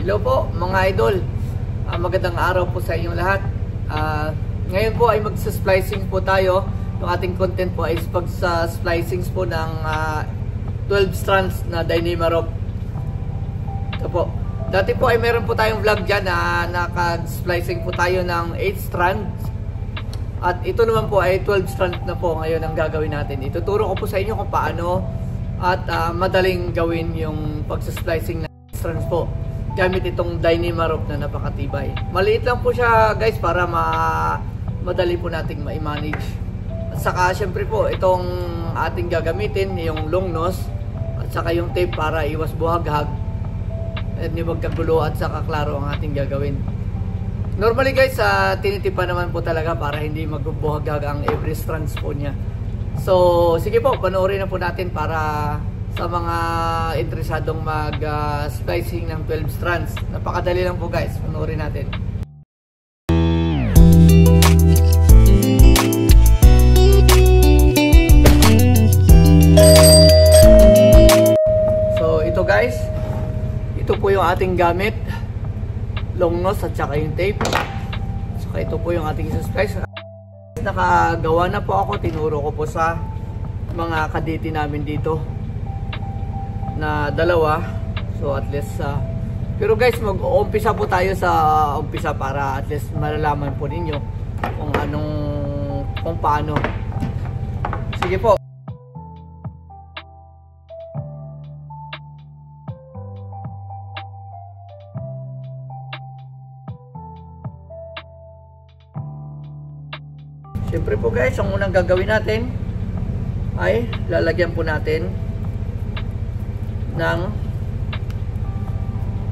Hello po mga idol, magandang araw po sa inyong lahat. Ngayon po ay magsa-splicing po tayo. Yung ating content po ay pag-splicing po ng 12 strands na Dyneema rope. Ito po. Dati po ay meron po tayong vlog dyan na naka-splicing po tayo ng 8 strands. At ito naman po ay 12 strands na po ngayon ang gagawin natin. Ituturo ko po sa inyo kung paano at madaling gawin yung pag-splicing ng strands po gamit itong Dyneema rope na napakatibay. Maliit lang po siya guys para madali po nating ma-manage. At saka syempre po itong ating gagamitin yung long nose at saka yung tape para iwas buhaghag at hindi magkagulo at saka klaro ang ating gagawin. Normally guys, tinitipan naman po talaga para hindi magbuhaghag ang every strands po niya. So sige po, panoorin na po natin para sa mga interesadong mag-splicing ng 12 strands. Napakadali lang po guys, panoorin natin. So ito guys, ito po yung ating gamit, long nose at saka yung tape. Saka ito po yung ating splice. Nakagawa na po ako, tinuro ko po sa mga kaditi namin dito na dalawa. So at least pero guys, mag-uumpisa po tayo sa umpisa para at least malalaman po ninyo kung paano. Sige po. Siyempre po guys, ang unang gagawin natin ay lalagyan po natin ng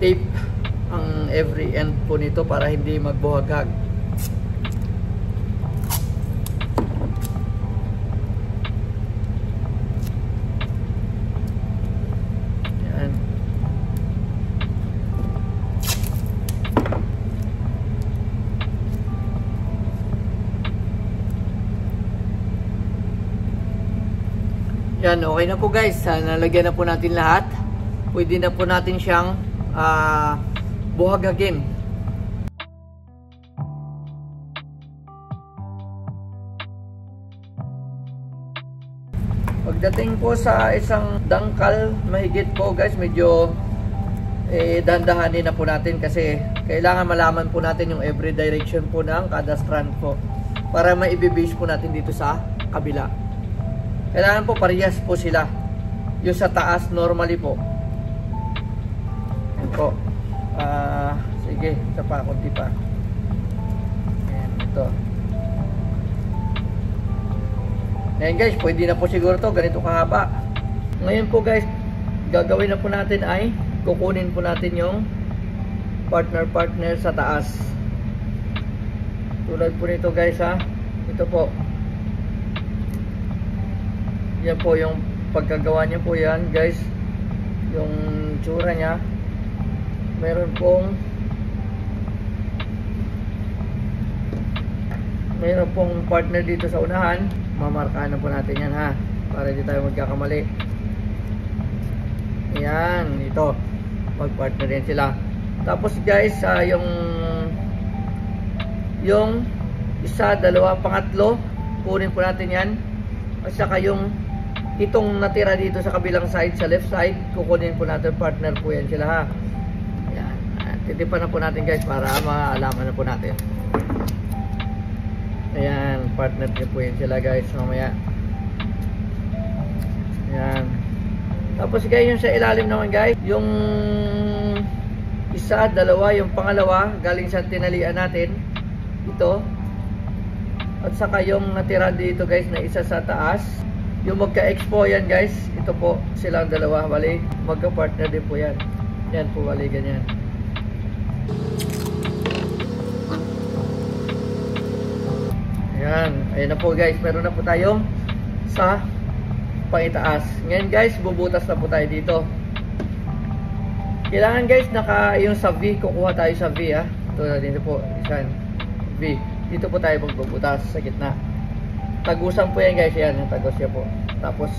tape ang every end po nito para hindi magbuhaghag. Yan. Yan, okay na po guys. Nalagyan na po natin lahat. Pwede na po natin siyang buhaghagin. Pagdating po sa isang dangkal, mahigit po guys, medyo dandahanin na po natin kasi kailangan malaman po natin yung every direction po ng kada strand po para maibibase po natin dito sa kabila. Kailangan po parehas po sila. Yung sa taas normally po. Yan po. Sige, isa pa, konti pa. Ayan, ito. Ayan guys, pwede na po siguro to, ganito kahaba. Ngayon po guys, gagawin na po natin ay kukunin po natin yung partner sa taas. Tulad po nito guys ha. Ito po. Yan po yung pagkagawa niya po yan guys. Yung tsura niya. Meron pong partner dito sa unahan. Mamarkahan na po natin yan ha, para hindi tayo magkakamali. Ayan, ito magpartner din sila. Tapos guys, yung isa, dalawa, pangatlo, kunin po natin yan. At saka yung itong natira dito sa kabilang side, sa left side, kukunin po natin, partner po yan sila ha. Ayan, titipan na po natin guys para maalaman na po natin. Ayan, partner po yan sila guys mamaya. Ayan. Tapos guys, yung sa ilalim naman guys, yung isa, dalawa, yung pangalawa galing sa tinalian natin, ito. At saka yung natira dito guys na isa sa taas, yung magka-expo yan guys, ito po silang dalawa, bali magka-partner din po yan. Yan po, bali ganyan. Ayan, ayun na po guys, meron na po tayong sa pangitaas. Ngayon guys, bubutas na po tayo dito. Kailangan guys, yung sa V, kukuha tayo sa V ha. Ito na dito po, isang V. Dito po tayo magbubutas sa gitna. Tagusan po yan guys, yan, yung tagos yan po. Tapos,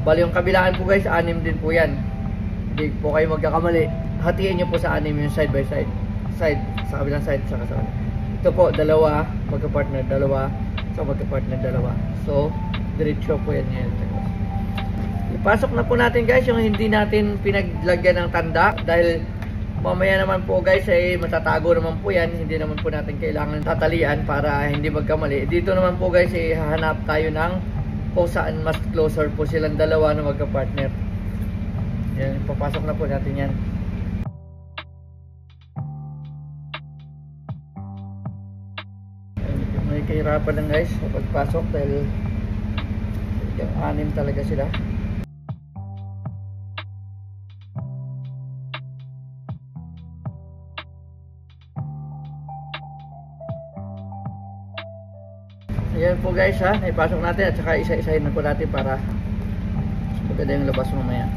bali yung kabilaan po guys, 6 din po yan. Hindi po kayo magkakamali. hatiin nyo po sa 6 yung side by side. Sa kabilang side, sa kabilang. Ito po, dalawa, magka-partner, dalawa, sa magka-partner, dalawa. So, diretso po yan ngayon. Ipasok na po natin guys yung hindi natin pinaglagyan ng tanda dahil mamaya naman po guys ay matatago naman po yan. Hindi naman po natin kailangan tatalian para hindi magkamali. Dito naman po guys ay hahanap tayo ng kung saan mas closer po silang dalawa na magka-partner. Yan, papasok na po natin yan. May kahirapan lang guys sa pagpasok dahil 6 talaga sila. Ayan po guys ha, ipasok natin at saka isa-isahin na po natin para maganda yung labas mamaya.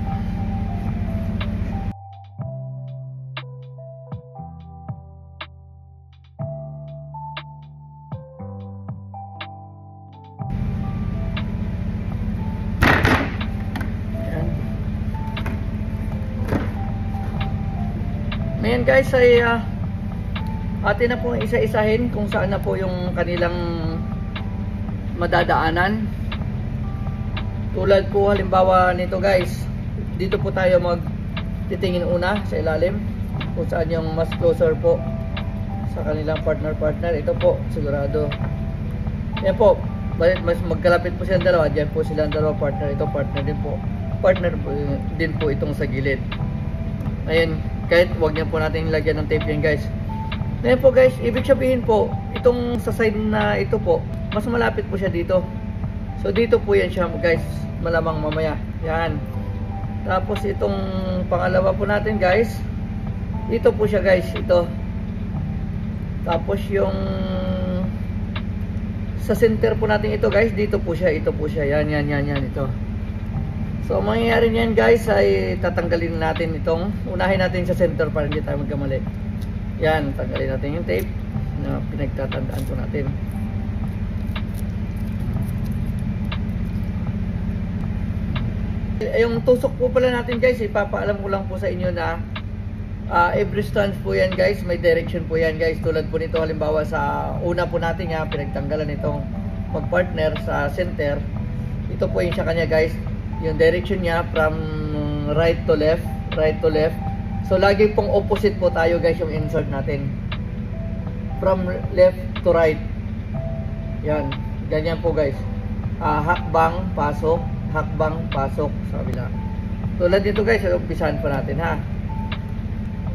Ayan. Ngayon guys ay atin na po isa-isahin kung saan na po yung kanilang madadaanan. Tulad po halimbawa nito guys, dito po tayo magtitingin una sa ilalim kung saan yung mas closer po sa kanilang partner. Ito po sigurado yan po, mas magkalapit po silang dalawa. Diyan po silang dalawa partner. Ito partner din po itong sa gilid. Ayun, kahit wag niyo po natin lagyan ng tape yan guys. Ngayon po guys, ibig sabihin po itong sa side na ito po mas malapit po siya dito. So dito po yan siya guys, malamang mamaya. Yan. Tapos itong pangalawa po natin guys, ito po siya guys, ito. Tapos yung sa center po natin ito guys, dito po siya, ito po siya. Yan, ito. So mangyayari niyan guys ay tatanggalin natin itong, unahin natin sa center para hindi tayo magkamali. Yan, tanggalin natin yung tape na pinagtatandaan po natin. Yung tusok po pala natin guys, ipapaalam ko lang po sa inyo na every strands po yan guys, may direction po yan guys. Tulad po nito halimbawa sa una po natin pinagtanggalan itong mag-partner sa center. Ito po yung sa kanya guys, yung direction niya from right to left. So lagi pong opposite po tayo guys yung insert natin, from left to right. Yan, ganyan po guys. Hakbang, pasok, hakbang, pasok sa kabila. Tulad dito guys, umpisahan pa natin ha.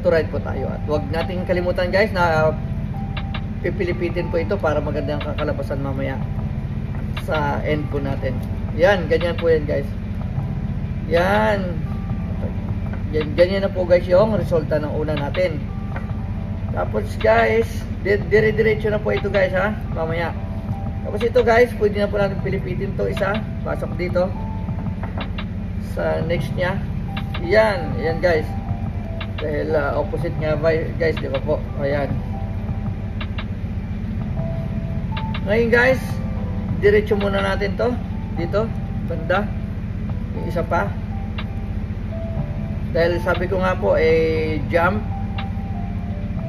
To right po tayo. At huwag nating kalimutan guys na pipilipitin po ito para maganda ang kakalabasan mamaya sa end po natin. Yan, ganyan po yan guys. Yan. Ganyan na po guys yung resulta ng una natin. Tapos guys, dire-diretso na po ito guys ha, mamaya. Tapos ito guys, pwede na po natin pilipitin to isa, pasok dito sa next nya. Yan guys. Dahil opposite nga guys, di ba po? Ayan. Ngayon guys, diretso muna natin to dito, banda. Yung isa pa. Dahil sabi ko nga po jump,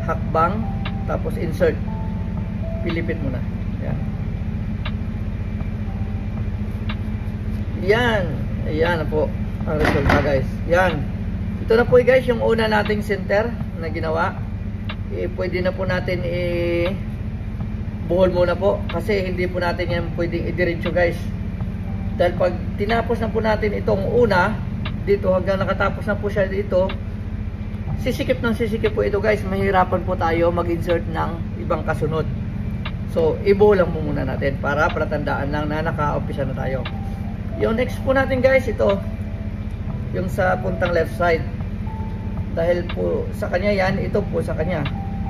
hakbang, tapos insert. Pilipit muna. Yan. Ayan na po ang resulta guys. Yan. Ito na po guys yung una nating center na ginawa. Pwede na po natin buhol muna po kasi hindi po natin yan pwedeng idiretso guys. Dahil pag tinapos na po natin itong una dito hanggang nakatapos na po siya dito, sisikip po ito guys. Mahirapan po tayo mag-insert ng ibang kasunod. So ibuhol lang po muna natin para palatandaan lang na naka-umpisa na tayo. Yung next po natin guys, ito yung sa puntang left side. Dahil po sa kanya yan, ito po sa kanya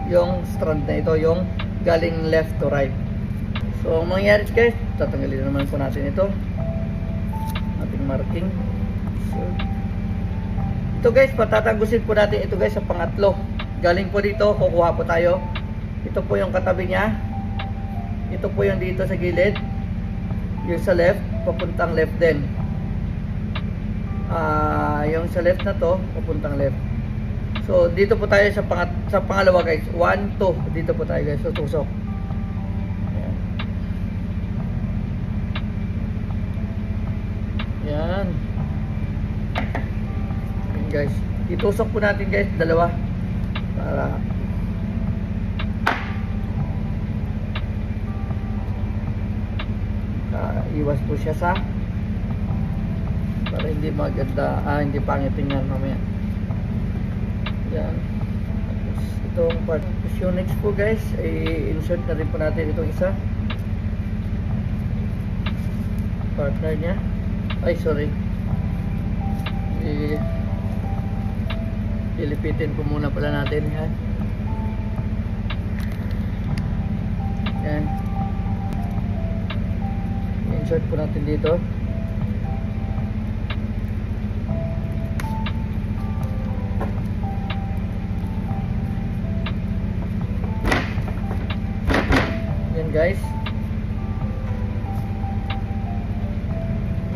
yung strand na ito, yung galing left to right. So ang mangyayari guys, tatanggalin naman po natin ito, ating marking. So, ito guys, patatagusin po natin ito guys sa pangatlo. Galing po dito, kukuha po tayo. Ito po yung katabi niya. Ito po yung dito sa gilid. Yung sa left, papuntang left din. Yung sa left na to, papuntang left. So dito po tayo sa pangalawa guys. 1, 2. Dito po tayo guys. So tusok. Ayan. Yan. Ayan guys. Itusok po natin guys. Dalawa. Para iwas po siya sa para hindi maganda, hindi pangit tingnan mamaya. Yan. Tapos itong part. Tapos yung next po guys, i-insert na rin po natin itong isa partner nya. Ay sorry, ilipitin po muna pala natin. Yan. Yan. Insert po natin dito. Yan guys.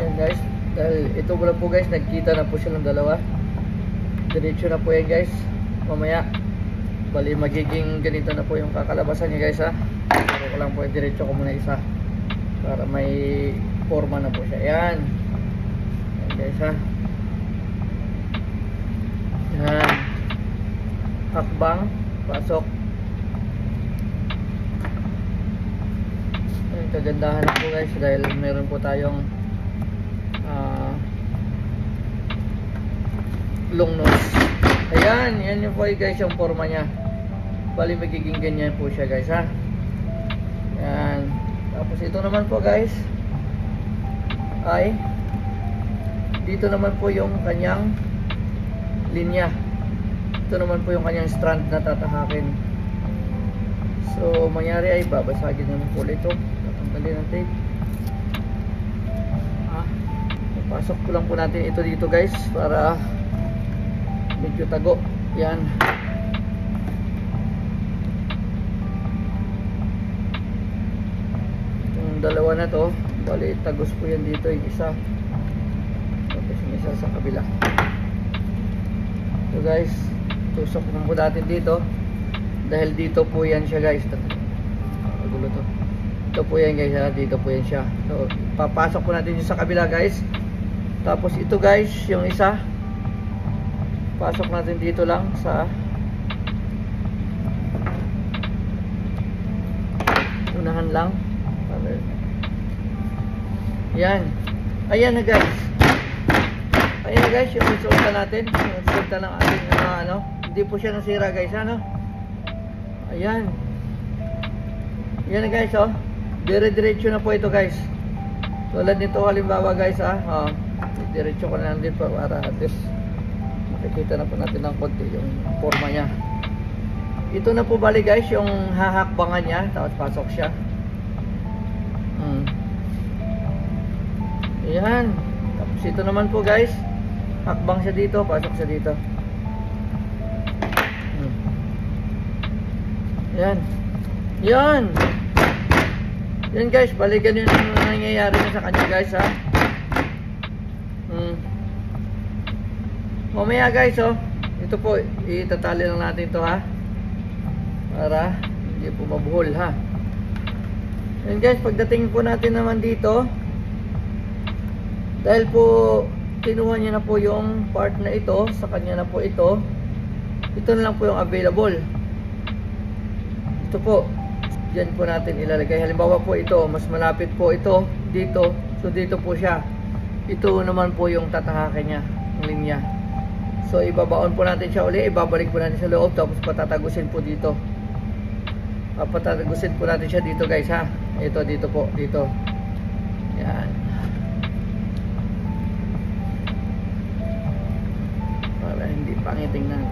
Yan guys. Dahil ito pala po guys, nagkita na po silang dalawa. Diretso na po yan guys. Mamaya bali magiging ganito na po yung kakalabasan niya guys ha. Pero ko lang po diretso ko muna isa para may forma na po siya. Yan. Yan guys ha. Yan. Hakbang. Pasok. Yan. Kagandahan na po guys dahil meron po tayong long nose. Ayan. Yan yung po guys yung forma nya. Bali magiging ganyan po siya guys ha. Yan. Tapos ito naman po guys ay dito naman po yung kanyang linya. Ito naman po yung kanyang strand na tatahakin. So mangyari ay babasagin naman po ulit ito. Tatanggalin ang tape. Pasok ko lang po natin ito dito guys para medyo tago. Yan. Dalawa na to, bali tagos po yan dito yung isa, tapos yung isa sa kabila. So guys, tusok lang po natin dito dahil dito po yan siya guys. Magulo to. Ito po yan guys ha, dito po yan siya. So papasok po natin yung sa kabila guys. Tapos ito guys, yung isa pasok natin dito lang sa unahan lang. Yan. Ayan na guys. Ayan na guys yung resulta natin. Yung resulta ng ating hindi po siya nasira guys ano. Ayan. Yan na guys oh. Dire-diretso na po ito guys. Tulad nito halimbawa guys diretso ko na lang din para at least makikita na po natin ng konti yung forma nya. Ito na po bali guys yung hahakbangan nya. Tapos pasok siya. Ayan. Tapos ito naman po guys, hakbang siya dito, pasok siya dito. Ayan. Yan. Yan guys, balikan yun ang nangyayari na sa kanya guys ha. Mamaya guys ito po, itatali lang natin ito ha. Para hindi po mabuhol ha. Yan guys, pagdating po natin naman dito, dahil po kinuha niya na po yung part na ito, sa kanya na po ito na lang po yung available. Ito po, dyan po natin ilalagay. Halimbawa po ito, mas malapit po ito dito, so dito po siya. Ito naman po yung tatahakin niya, ng linya. So ibabaon po natin siya uli, ibabalik po natin sa loob, tapos patatagusin po dito. Patatagusin po natin siya dito guys ha. Ito dito po, dito. Yan. Para hindi pangiting na.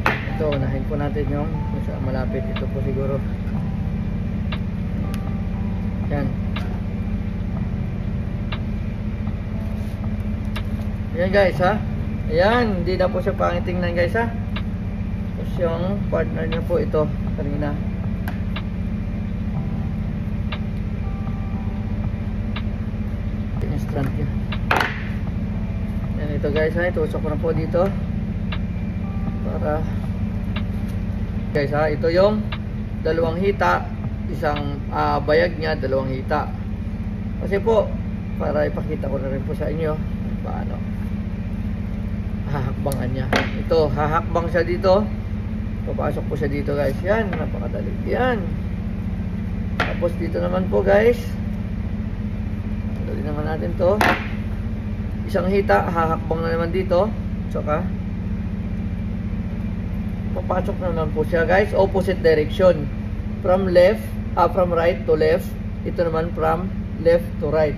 Ito, unahin po natin yung sa malapit. Ito po siguro. Yan. Yan guys ha. Ayan, hindi na po siya pangitingnan guys ha. Tapos yung partner niya po ito kanina. Yung strand niya. Yan ito guys ha. Itusok ko na po dito. para guys ha, ito yung dalawang hita, isang bayag niya, dalawang hita. Kasi po, para ipakita ko na rin po sa inyo paano hahakbangan niya. Ito, hahakbang siya dito. Papasok po siya dito guys. Yan, napakadali. Yan. Tapos dito naman po guys, dali naman natin to. Isang hita, hahakbang na naman dito. Tsaka papasok na naman po siya guys, opposite direction. From right to left. Ito naman from left to right.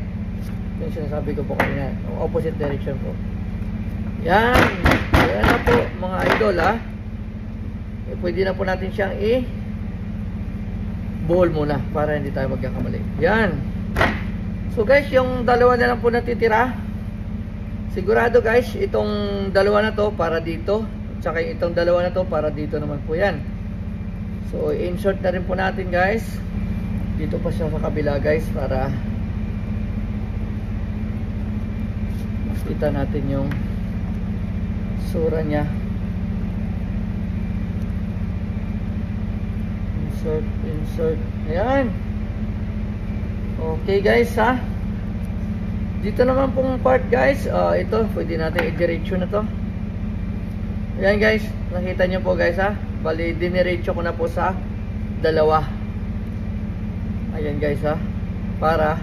Yung sinasabi ko po kanina, opposite direction po. Yan. Yan na po mga idol ha. Pwede na po natin siyang buhol muna para hindi tayo magkakamali. Yan. So guys, yung dalawa na lang po natitira. Sigurado guys, itong dalawa na to para dito, tsaka itong dalawa na to para dito naman po yan. So insert na rin po natin guys. Dito pa siya sa kabila guys para makita natin yung sura niya. Insert. Ayan. Okay guys ha. Dito naman pong part guys, ito pwede natin i-diretso na to. Ayan guys, nakita nyo po guys ha. Bali diniretso ko na po sa dalawa. Ayan guys ha. Para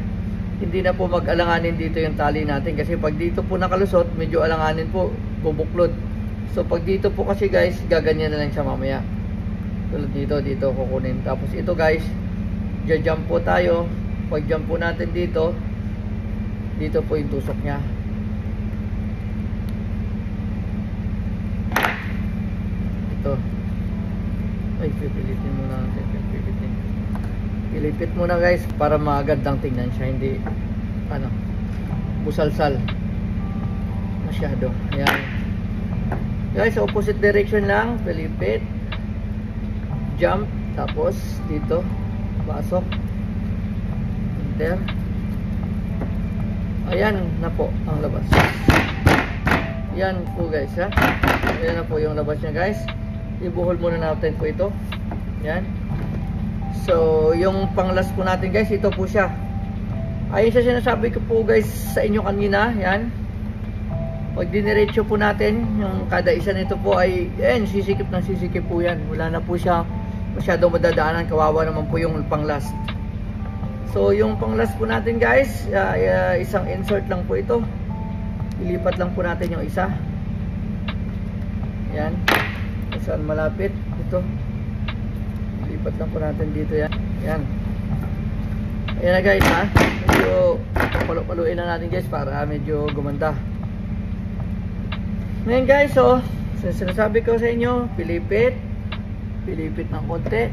hindi na po mag-alanganin dito yung tali natin. Kasi pag dito po nakalusot, medyo alanganin po, bubuklod. So pag dito po kasi guys, gaganyan na lang siya mamaya. Tulad dito kukunin. Tapos ito guys, jump po tayo. Pag jump po natin dito po yung tusok niya. Ito. Ay, pipilitin muna natin. Pilipit muna guys para magandang tingnan siya. Hindi busalsal masyado. Ayan guys, opposite direction lang. Pilipit, jump, tapos dito pasok, enter. Ayan na po ang labas. Yan po guys ha. Ayan na po yung labas niya guys. Ibuhol muna natin po ito. Yan. So yung panglas po natin guys, ito po siya. Ayun sa sinasabi ko po guys sa inyo kanina. Yan. Pag diniretso po natin, yung kada isa nito po ay sisikip ng sisikip po yan. Wala na po siya masyadong madadaanan. Kawawa naman po yung panglas. So yung panglas po natin guys, isang insert lang po ito. Ilipat lang po natin yung isa. Yan. Saan malapit ito, ilipat lang po natin dito. Yan. Yan. Ayan na guys ha. Medyo paluin na natin guys para medyo gumanda. Ngayon guys, so sinasabi ko sa inyo, pilipit ng konti,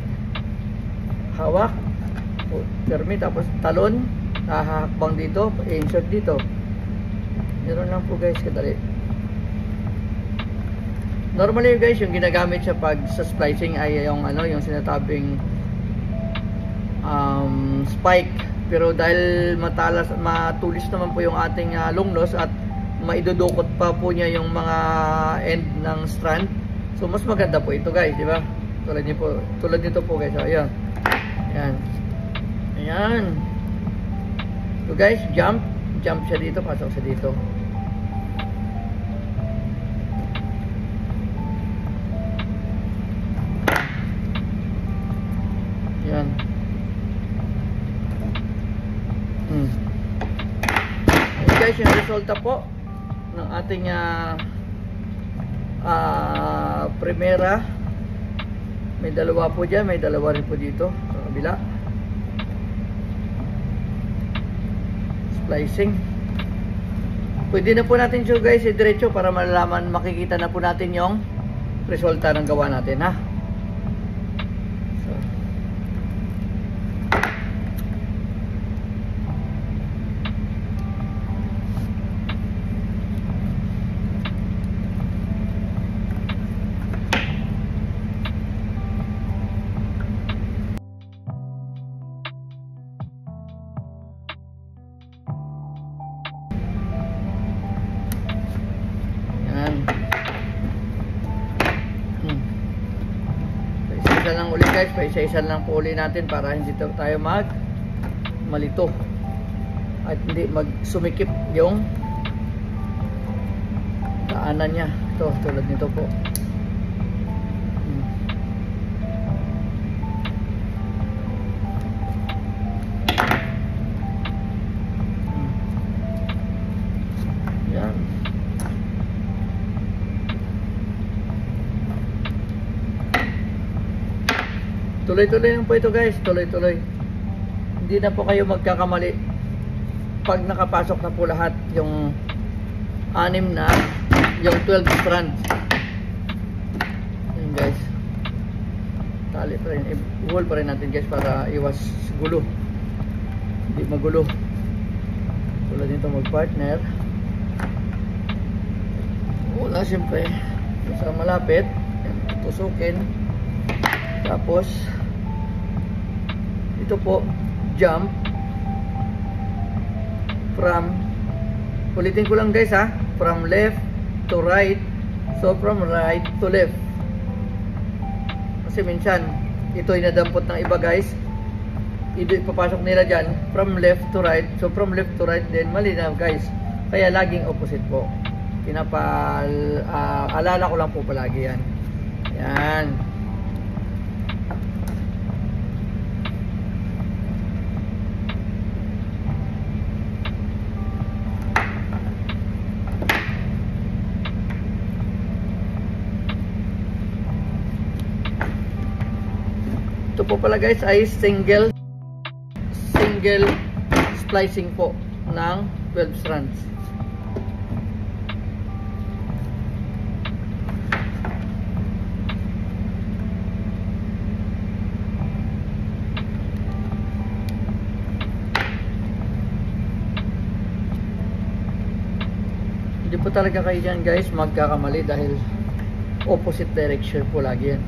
hawak, permit, tapos talon, hahakbang dito, insert dito. Meron lang po guys, kadali. Normally guys, yung ginagamit siya pag sa splicing ay yung yung sinatabing spike. Pero dahil matulis naman po yung ating long nose at maidudukot pa po niya yung mga end ng strand, so mas maganda po ito guys, di ba? Tulad nito po guys. Ayan. Ayan. So guys, jump siya dito, pasok siya dito. Ayan. Ayan guys, yung resulta po ng ating primera. May dalawa po dyan, may dalawa rin po dito sa kabila. Splicing. Pwede na po natin siya guys diretso para malalaman, makikita na po natin yung resulta ng gawa natin ha. guys, pa isa-isa lang po uli natin para hindi tayo malito at hindi sumikip yung daanan niya. Ito, tulad nito po. Yan. Tuloy-tuloy lang po ito guys, tuloy-tuloy. Hindi na po kayo magkakamali pag nakapasok na po lahat yung 6 na, yung 12 strands. Yan guys, tali pa rin, i-hold pa rin natin guys para iwas gulo, hindi magulo. Tulad nito mag-partner, una siyempre sa malapit, tusukin, tapos ito po, jump from, ulitin ko lang guys ha, from left to right. So from right to left, kasi minsan ito inadampot ng iba guys, ipapasok nila dyan from left to right. So from left to right din, malinaw guys, kaya laging opposite po. Alala ko lang po palagi yan. Yan. Ito po pala guys ay single splicing po ng 12 strands. Hindi po talaga kayo dyan guys magkakamali dahil opposite direction po lagi yan.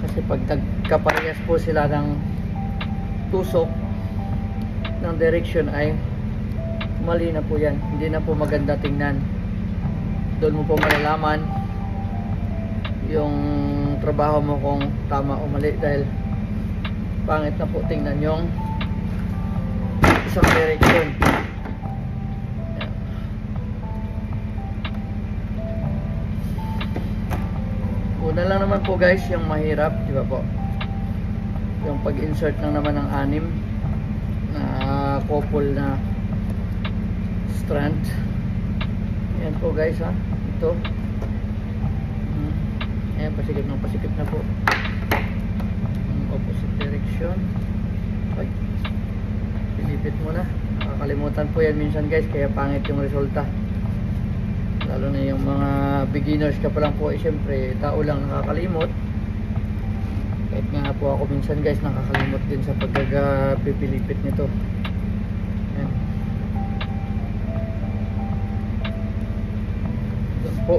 Kasi pag nagkaparehas po sila ng tusok ng direction ay mali na po yan. Hindi na po maganda tingnan. Doon mo po malalaman yung trabaho mo kung tama o mali dahil pangit na po tingnan yung isang direction. Una lang naman po guys yung mahirap, di ba po? Yung pag-insert lang naman ng 6 na couple na strand. Ayan po guys ha. Ito. Ayan, pasikip na po. Opposite direction. Ay. Pilipit mo na. Nakakalimutan po yan minsan guys, kaya pangit yung resulta. Lalo na yung mga beginners ka pa lang po, siyempre tao lang nakakalimot. Kahit nga po ako minsan guys nakakalimot din sa pagpipilipit nito. Ayan. Doon po.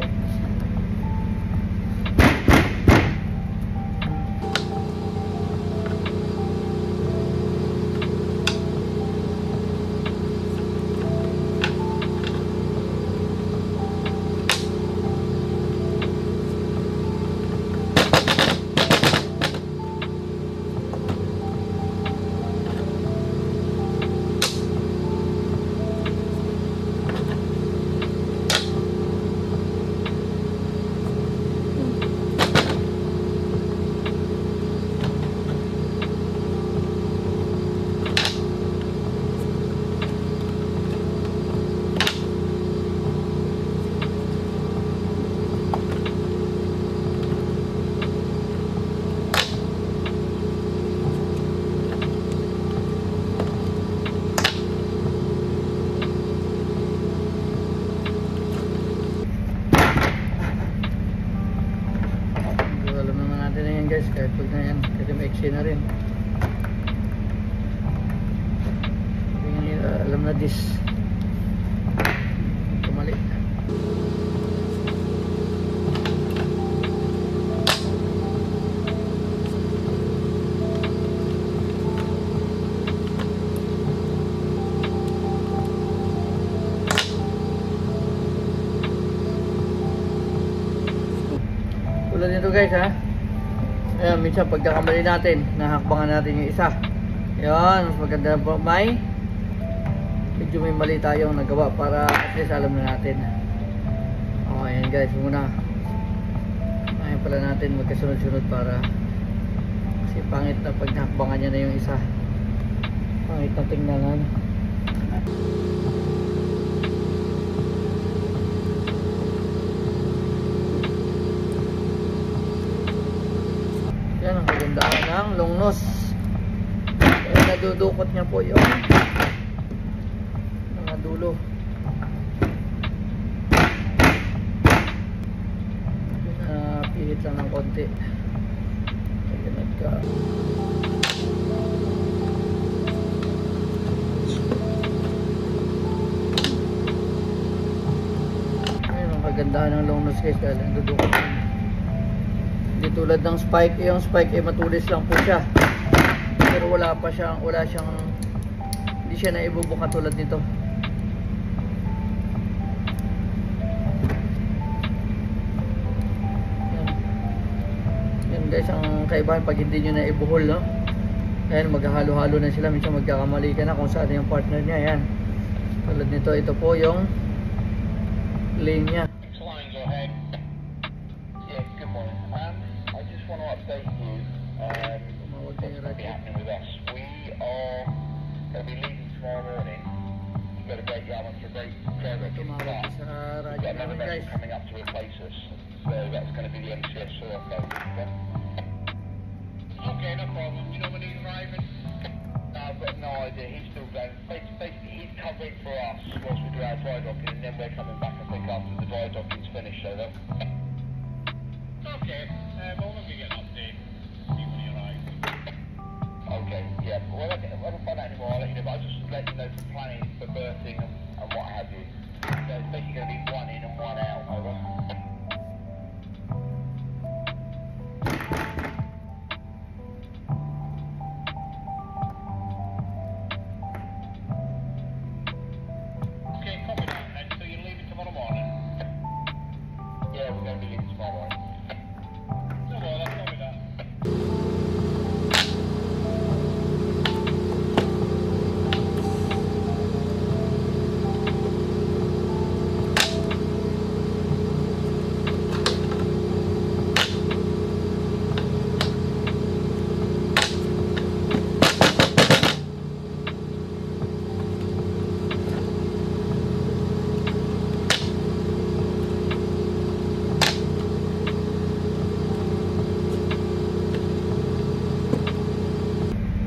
Guys, kahit pag na yan, kasi maiksi na rin. Alam na this kumali. Tulad nito guys ha. minsan pagkakamali natin, nahakbangan natin yung isa. Yan, mas maganda po medyo may mali tayong nagawa para at least alam na natin. Ayan guys, muna ayun pala natin magkasunod-sunod para kasi pangit na pag nahakbangan niya na yung isa, pangit na tingnan. Yan ang kagandaan ng long nose. Nadudukot niya po yung mga dulo. Pihit lang ng konti. Ayun ang kagandahan ng long nose guys, dahil nadudukot niya. Hindi tulad ng spike, yung spike ay matulis lang po siya. Pero hindi siya naibubuka tulad nito. Yan guys, ang kaibahan pag hindi nyo na ibuhol, no? Ayan, maghahalo-halo na sila, minsan magkakamali ka na kung saan yung partner niya. Ayan, tulad nito, ito po yung lane niya. Update you what's going to be happening with us. We are going to be leaving tomorrow morning. We've got a great yard for a great driver. We've got another vessel coming up to replace us. So that's going to be the MCS Sirocco. Okay, no problem. Do you know when he's arriving? No, I've got no idea. He's still going. Basically, he's covering for us whilst we do our dry docking, and then we're coming back I think after the dry docking's finished. So that. Okay. Well, when we get an update, see when he arrives. Okay, yeah. Well, I don't find out anymore. I'll let you know, but I'll just let you know for planning for berthing and what have you. So it's basically going to be one in and one out, over. Okay, copy that then. So you're leaving tomorrow morning? Yeah, we're going to be leaving tomorrow morning.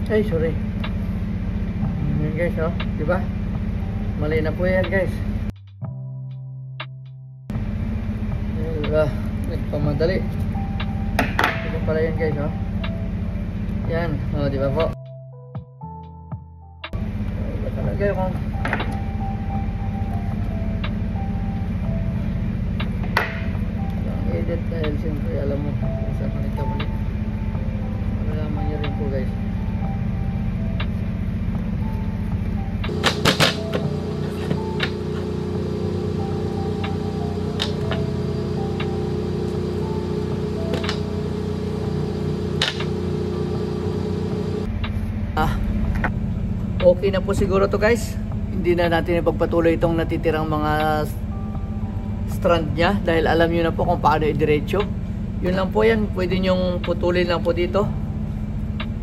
Ay, sorry. Yan guys, oh, di ba? Mali na po yan, guys. Nagpamadali. Ito pala yan, guys, oh. Yan, oh, di ba po? Iba talaga yung edit dahil siyempre alam mo kung saan ka nagkamali. Malaman nyo rin po, guys. Okay na po siguro to guys. Hindi na natin ipagpatuloy itong natitirang mga strand niya dahil alam nyo na po kung paano i-diretso. Yun lang po yan. Pwede nyong putulin lang po dito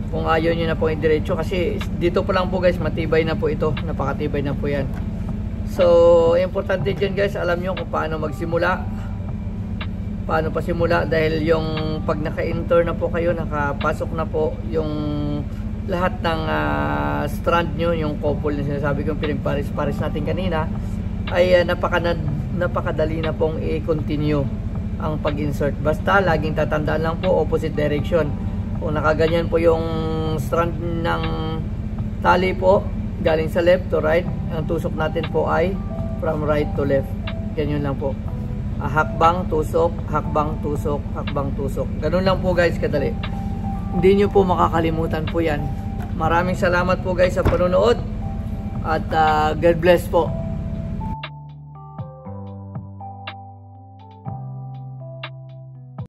kung ayaw nyo na po i-diretso, kasi dito pa lang po guys matibay na po ito. Napakatibay na po yan. So importante dyan guys, alam nyo kung paano magsimula, paano pa simula, dahil yung pag naka-enter na po kayo, nakapasok na po yung lahat ng strand nyo, yung couple na sinasabi kong pinagparis-paris natin kanina, ay napakadali na pong i-continue ang pag-insert. Basta laging tatandaan lang po opposite direction. Kung nakaganyan po yung strand ng tali po galing sa left to right, ang tusok natin po ay from right to left. Ganyan lang po. Hakbang, tusok, hakbang, tusok, hakbang, tusok. Ganun lang po guys, kadali. Hindi nyo po makakalimutan po yan. Maraming salamat po guys sa panonood at God bless po.